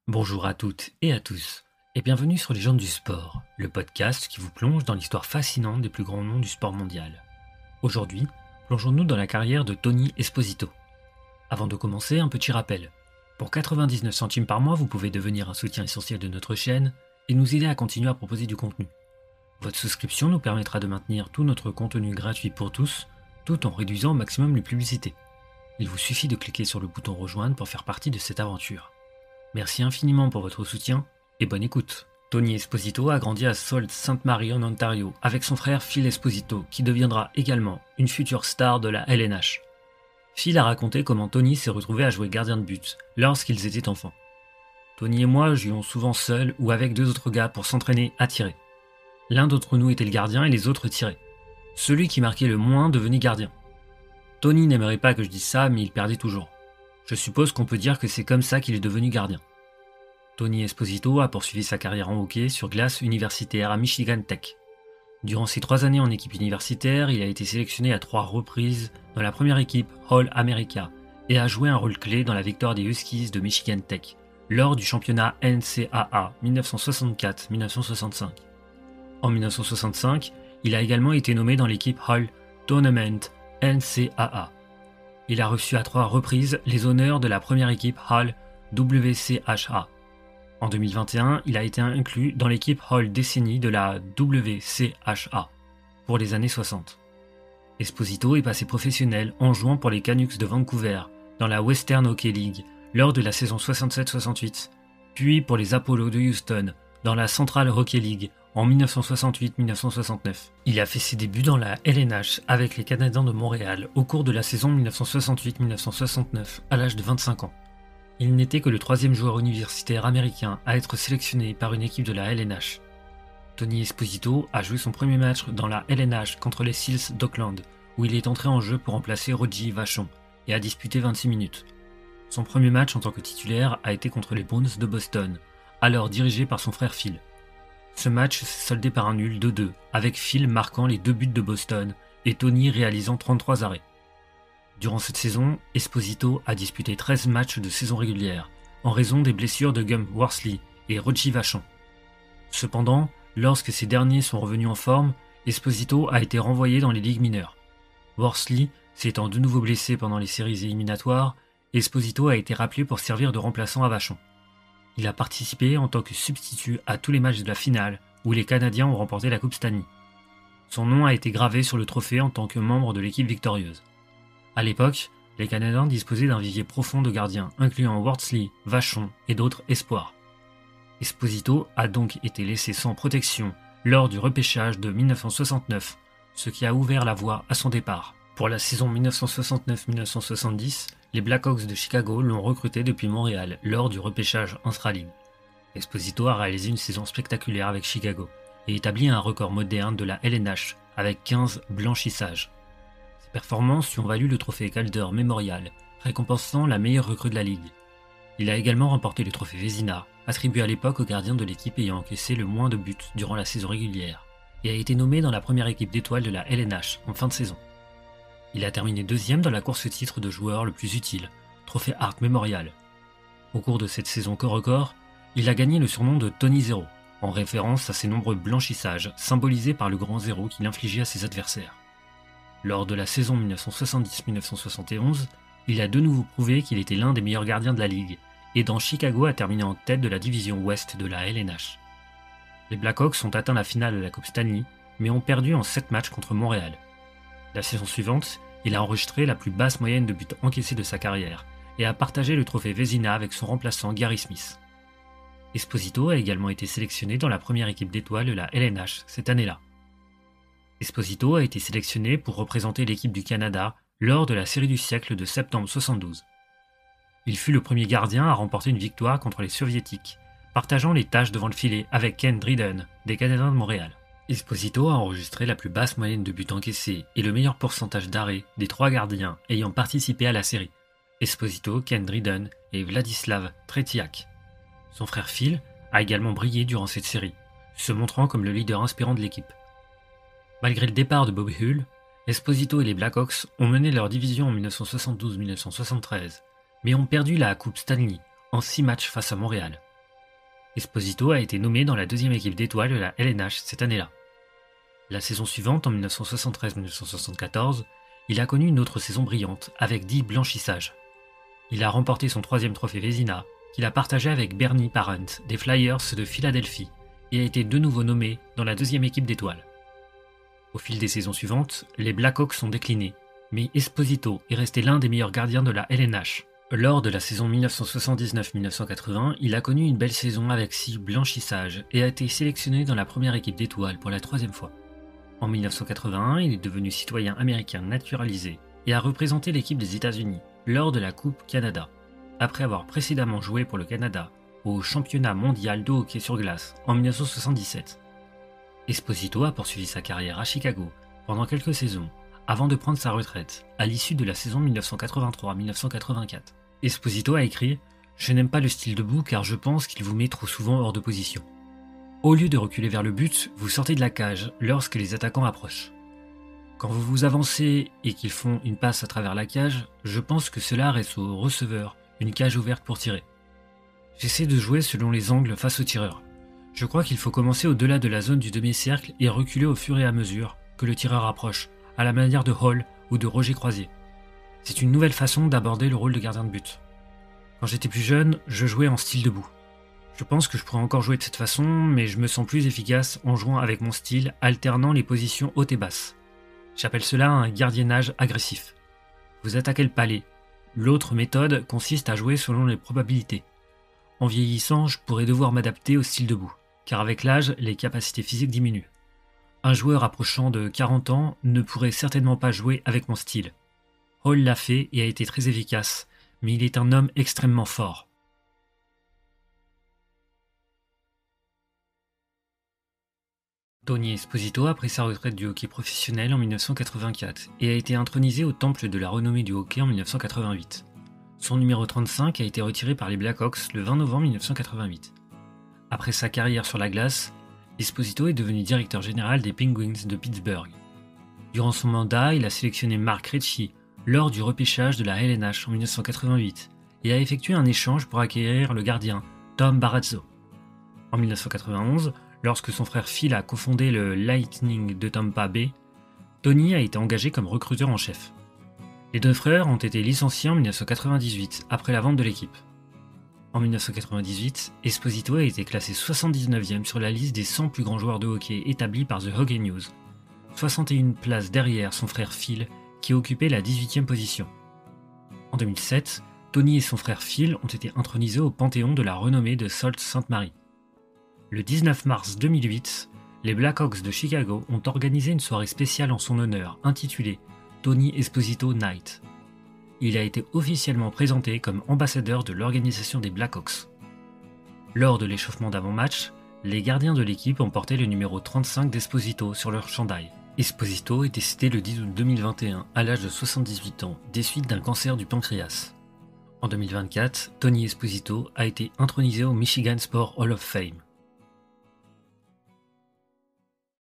Bonjour à toutes et à tous, et bienvenue sur Légendes du sport, le podcast qui vous plonge dans l'histoire fascinante des plus grands noms du sport mondial. Aujourd'hui, plongeons-nous dans la carrière de Tony Esposito. Avant de commencer, un petit rappel. Pour 99 centimes par mois, vous pouvez devenir un soutien essentiel de notre chaîne et nous aider à continuer à proposer du contenu. Votre souscription nous permettra de maintenir tout notre contenu gratuit pour tous, tout en réduisant au maximum les publicités. Il vous suffit de cliquer sur le bouton rejoindre pour faire partie de cette aventure. Merci infiniment pour votre soutien et bonne écoute. Tony Esposito a grandi à Sault Ste. Marie en Ontario avec son frère Phil Esposito qui deviendra également une future star de la LNH. Phil a raconté comment Tony s'est retrouvé à jouer gardien de but lorsqu'ils étaient enfants. Tony et moi jouions souvent seuls ou avec deux autres gars pour s'entraîner à tirer. L'un d'entre nous était le gardien et les autres tiraient. Celui qui marquait le moins devenait gardien. Tony n'aimerait pas que je dise ça mais il perdait toujours. Je suppose qu'on peut dire que c'est comme ça qu'il est devenu gardien. Tony Esposito a poursuivi sa carrière en hockey sur glace universitaire à Michigan Tech. Durant ses 3 années en équipe universitaire, il a été sélectionné à 3 reprises dans la première équipe All-America et a joué un rôle clé dans la victoire des Huskies de Michigan Tech lors du championnat NCAA 1964-1965. En 1965, il a également été nommé dans l'équipe All Tournament NCAA. Il a reçu à 3 reprises les honneurs de la première équipe All WCHA. En 2021, il a été inclus dans l'équipe All décennie de la WCHA pour les années 60. Esposito est passé professionnel en jouant pour les Canucks de Vancouver dans la Western Hockey League lors de la saison 67-68, puis pour les Apollo de Houston dans la Central Hockey League en 1968-1969. Il a fait ses débuts dans la LNH avec les Canadiens de Montréal au cours de la saison 1968-1969 à l'âge de 25 ans. Il n'était que le 3e joueur universitaire américain à être sélectionné par une équipe de la LNH. Tony Esposito a joué son premier match dans la LNH contre les Seals d'Auckland, où il est entré en jeu pour remplacer Reggie Vachon et a disputé 26 minutes. Son premier match en tant que titulaire a été contre les Bruins de Boston, alors dirigé par son frère Phil. Ce match s'est soldé par un nul 2-2, avec Phil marquant les 2 buts de Boston et Tony réalisant 33 arrêts. Durant cette saison, Esposito a disputé 13 matchs de saison régulière, en raison des blessures de Gum Worsley et Reggie Vachon. Cependant, lorsque ces derniers sont revenus en forme, Esposito a été renvoyé dans les ligues mineures. Worsley s'étant de nouveau blessé pendant les séries éliminatoires, Esposito a été rappelé pour servir de remplaçant à Vachon. Il a participé en tant que substitut à tous les matchs de la finale où les Canadiens ont remporté la Coupe Stanley. Son nom a été gravé sur le trophée en tant que membre de l'équipe victorieuse. À l'époque, les Canadiens disposaient d'un vivier profond de gardiens, incluant Worsley, Vachon et d'autres espoirs. Esposito a donc été laissé sans protection lors du repêchage de 1969, ce qui a ouvert la voie à son départ. Pour la saison 1969-1970, les Blackhawks de Chicago l'ont recruté depuis Montréal lors du repêchage intra-ligue. Esposito a réalisé une saison spectaculaire avec Chicago et établi un record moderne de la LNH avec 15 blanchissages. Ses performances lui ont valu le trophée Calder Memorial, récompensant la meilleure recrue de la ligue. Il a également remporté le trophée Vezina, attribué à l'époque au gardien de l'équipe ayant encaissé le moins de buts durant la saison régulière, et a été nommé dans la première équipe d'étoiles de la LNH en fin de saison. Il a terminé 2e dans la course au titre de joueur le plus utile, trophée Hart Memorial. Au cours de cette saison record, il a gagné le surnom de Tony Zero, en référence à ses nombreux blanchissages symbolisés par le grand zéro qu'il infligeait à ses adversaires. Lors de la saison 1970-1971, il a de nouveau prouvé qu'il était l'un des meilleurs gardiens de la ligue, et dans Chicago a terminé en tête de la division ouest de la LNH. Les Blackhawks ont atteint la finale de la Coupe Stanley, mais ont perdu en 7 matchs contre Montréal. La saison suivante, il a enregistré la plus basse moyenne de buts encaissés de sa carrière et a partagé le trophée Vezina avec son remplaçant Gary Smith. Esposito a également été sélectionné dans la première équipe d'étoiles de la LNH cette année-là. Esposito a été sélectionné pour représenter l'équipe du Canada lors de la série du siècle de septembre 72. Il fut le premier gardien à remporter une victoire contre les Soviétiques, partageant les tâches devant le filet avec Ken Dryden des Canadiens de Montréal. Esposito a enregistré la plus basse moyenne de buts encaissés et le meilleur pourcentage d'arrêts des 3 gardiens ayant participé à la série, Esposito, Ken Dryden et Vladislav Tretiak. Son frère Phil a également brillé durant cette série, se montrant comme le leader inspirant de l'équipe. Malgré le départ de Bob Hull, Esposito et les Blackhawks ont mené leur division en 1972-1973, mais ont perdu la Coupe Stanley en 6 matchs face à Montréal. Esposito a été nommé dans la deuxième équipe d'étoiles de la LNH cette année-là. La saison suivante, en 1973-1974, il a connu une autre saison brillante, avec 10 blanchissages. Il a remporté son 3e trophée Vézina, qu'il a partagé avec Bernie Parent des Flyers de Philadelphie, et a été de nouveau nommé dans la deuxième équipe d'étoiles. Au fil des saisons suivantes, les Blackhawks sont déclinés, mais Esposito est resté l'un des meilleurs gardiens de la LNH. Lors de la saison 1979-1980, il a connu une belle saison avec 6 blanchissages et a été sélectionné dans la première équipe d'étoiles pour la 3e fois. En 1981, il est devenu citoyen américain naturalisé et a représenté l'équipe des États-Unis lors de la Coupe Canada, après avoir précédemment joué pour le Canada au championnat mondial de hockey sur glace en 1977. Esposito a poursuivi sa carrière à Chicago pendant quelques saisons avant de prendre sa retraite à l'issue de la saison 1983-1984. Esposito a écrit « Je n'aime pas le style debout car je pense qu'il vous met trop souvent hors de position. Au lieu de reculer vers le but, vous sortez de la cage lorsque les attaquants approchent. Quand vous vous avancez et qu'ils font une passe à travers la cage, je pense que cela reste au receveur une cage ouverte pour tirer. J'essaie de jouer selon les angles face au tireur. Je crois qu'il faut commencer au-delà de la zone du demi-cercle et reculer au fur et à mesure que le tireur approche, à la manière de Hall ou de Roger Croisier. C'est une nouvelle façon d'aborder le rôle de gardien de but. Quand j'étais plus jeune, je jouais en style debout. Je pense que je pourrais encore jouer de cette façon, mais je me sens plus efficace en jouant avec mon style, alternant les positions hautes et basses. J'appelle cela un gardiennage agressif. Vous attaquez le palais. L'autre méthode consiste à jouer selon les probabilités. En vieillissant, je pourrais devoir m'adapter au style debout, car avec l'âge, les capacités physiques diminuent. Un joueur approchant de 40 ans ne pourrait certainement pas jouer avec mon style. Hall l'a fait et a été très efficace, mais il est un homme extrêmement fort. Tony Esposito a pris sa retraite du hockey professionnel en 1984 et a été intronisé au temple de la renommée du hockey en 1988. Son numéro 35 a été retiré par les Blackhawks le 20 novembre 1988. Après sa carrière sur la glace, Esposito est devenu directeur général des Penguins de Pittsburgh. Durant son mandat, il a sélectionné Mark Ritchie lors du repêchage de la LNH en 1988 et a effectué un échange pour acquérir le gardien Tom Barrasso. En 1991, lorsque son frère Phil a cofondé le Lightning de Tampa Bay, Tony a été engagé comme recruteur en chef. Les deux frères ont été licenciés en 1998 après la vente de l'équipe. En 1998, Esposito a été classé 79e sur la liste des 100 plus grands joueurs de hockey établis par The Hockey News, 61 places derrière son frère Phil qui occupait la 18e position. En 2007, Tony et son frère Phil ont été intronisés au panthéon de la renommée de Sault Ste. Marie. Le 19 mars 2008, les Blackhawks de Chicago ont organisé une soirée spéciale en son honneur intitulée Tony Esposito Night. Il a été officiellement présenté comme ambassadeur de l'organisation des Blackhawks. Lors de l'échauffement d'avant-match, les gardiens de l'équipe ont porté le numéro 35 d'Esposito sur leur chandail. Esposito est décédé le 10 août 2021 à l'âge de 78 ans des suites d'un cancer du pancréas. En 2024, Tony Esposito a été intronisé au Michigan Sport Hall of Fame.